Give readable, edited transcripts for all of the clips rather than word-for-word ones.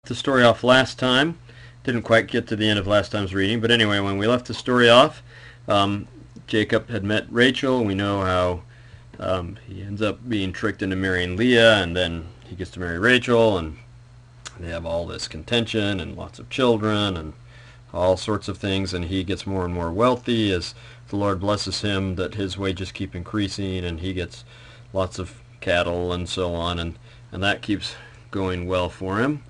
The story off last time. Didn't quite get to the end of last time's reading, but anyway, when we left the story off, um, Jacob had met Rachel. We know how he ends up being tricked into marrying Leah, and then he gets to marry Rachel, and they have all this contention and lots of children and all sorts of things, and he gets more and more wealthy as the Lord blesses him, that his wages keep increasing, and he gets lots of cattle and so on, and that keeps going well for him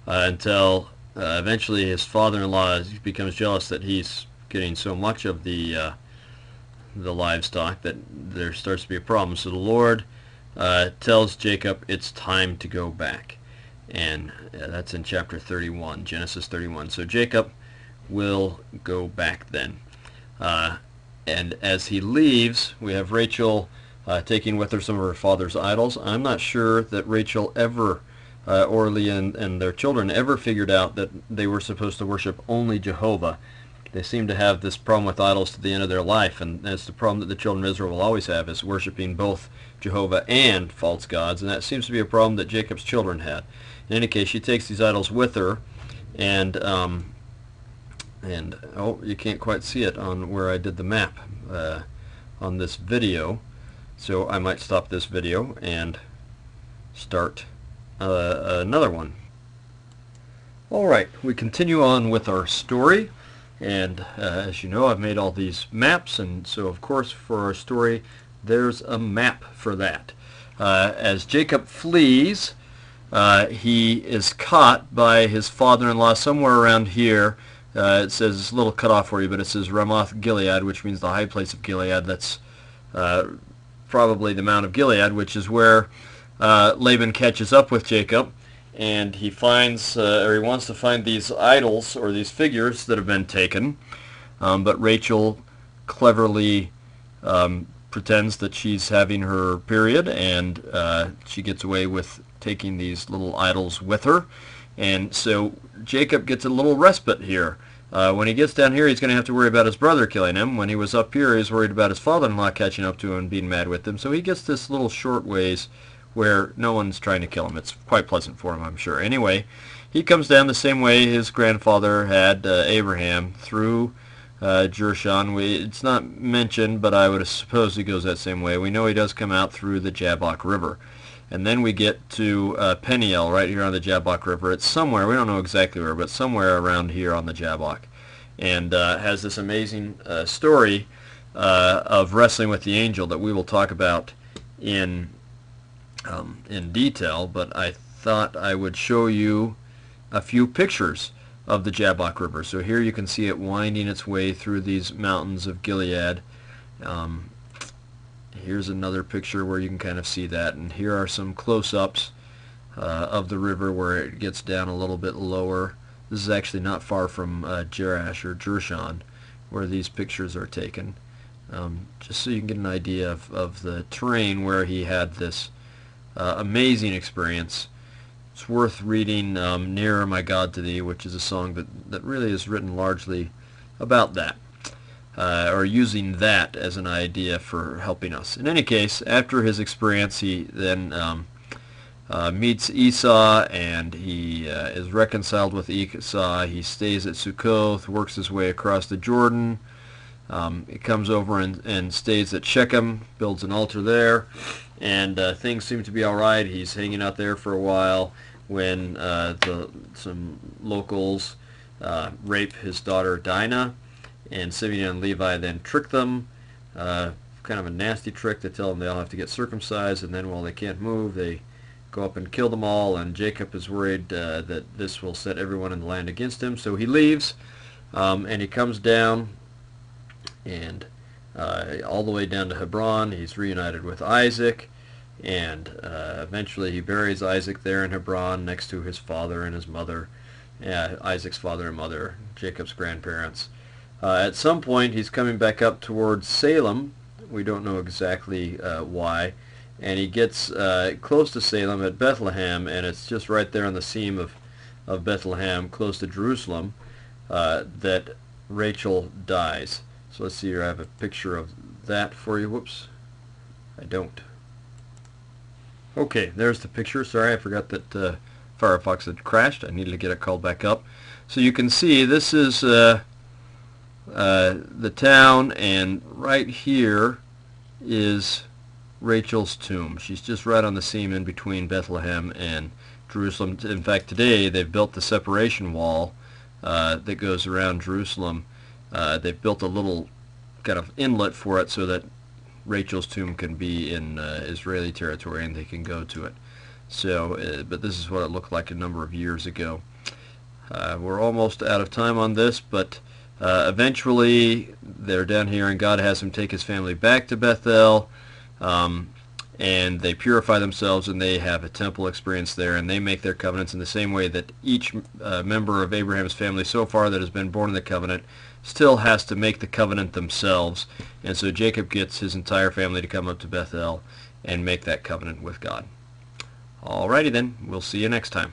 until eventually his father-in-law becomes jealous that he's getting so much of the livestock that there starts to be a problem. So the Lord tells Jacob it's time to go back, and that's in chapter 31, Genesis 31. So Jacob will go back then. And as he leaves, we have Rachel taking with her some of her father's idols. I'm not sure that Rachel ever, or Leah and their children, ever figured out that they were supposed to worship only Jehovah. They seem to have this problem with idols to the end of their life, and that's the problem that the children of Israel will always have, is worshiping both Jehovah and false gods, and that seems to be a problem that Jacob's children had. In any case, she takes these idols with her, and oh, you can't quite see it on where I did the map on this video, so I might stop this video and start another one. Alright, we continue on with our story, and as you know, I've made all these maps, and so of course for our story there's a map for that. As Jacob flees, he is caught by his father-in-law somewhere around here. It says, it's a little cut off for you, but it says Ramoth Gilead, which means the high place of Gilead. That's probably the Mount of Gilead, which is where Laban catches up with Jacob, and he finds, or he wants to find these idols, or these figures that have been taken, but Rachel cleverly pretends that she's having her period, and she gets away with taking these little idols with her. And so Jacob gets a little respite here. When he gets down here, he's going to have to worry about his brother killing him. When he was up here, he was worried about his father-in-law catching up to him and being mad with him. So he gets this little short ways where no one's trying to kill him. It's quite pleasant for him, I'm sure. Anyway, he comes down the same way his grandfather had, Abraham, through Jershon. It's not mentioned, but I would suppose he goes that same way. We know he does come out through the Jabbok River. And then we get to Peniel, right here on the Jabbok River. It's somewhere, we don't know exactly where, but somewhere around here on the Jabbok. And has this amazing story of wrestling with the angel that we will talk about in detail. But I thought I would show you a few pictures of the Jabbok River. So here you can see it winding its way through these mountains of Gilead. Here's another picture where you can kind of see that, and here are some close-ups of the river where it gets down a little bit lower. This is actually not far from Jerash or Jershon, where these pictures are taken, just so you can get an idea of the terrain where he had this amazing experience. It's worth reading Nearer My God to Thee, which is a song that really is written largely about that. Or using that as an idea for helping us. In any case, after his experience, he then meets Esau, and he is reconciled with Esau. He stays at Sukkoth, works his way across the Jordan. He comes over and stays at Shechem, builds an altar there, and things seem to be all right. He's hanging out there for a while when some locals rape his daughter Dinah. And Simeon and Levi then trick them, kind of a nasty trick. They tell them they all have to get circumcised, and then while they can't move, they go up and kill them all, and Jacob is worried that this will set everyone in the land against him. So he leaves, and he comes down, and all the way down to Hebron. He's reunited with Isaac, and eventually he buries Isaac there in Hebron next to his father and his mother, Isaac's father and mother, Jacob's grandparents. At some point, he's coming back up towards Salem. We don't know exactly why. And he gets close to Salem at Bethlehem, and it's just right there on the seam of Bethlehem, close to Jerusalem, that Rachel dies. So let's see here. I have a picture of that for you. Whoops. I don't. Okay, there's the picture. Sorry, I forgot that Firefox had crashed. I needed to get it called back up. So you can see this is the town, and right here is Rachel's tomb. She's just right on the seam in between Bethlehem and Jerusalem. In fact, today they've built the separation wall that goes around Jerusalem. They've built a little kind of inlet for it so that Rachel's tomb can be in Israeli territory and they can go to it. So, but this is what it looked like a number of years ago. We're almost out of time on this, but eventually they're down here and God has him take his family back to Bethel, and they purify themselves and they have a temple experience there, and they make their covenants in the same way that each member of Abraham's family so far that has been born in the covenant still has to make the covenant themselves. And so Jacob gets his entire family to come up to Bethel and make that covenant with God. Alrighty then, we'll see you next time.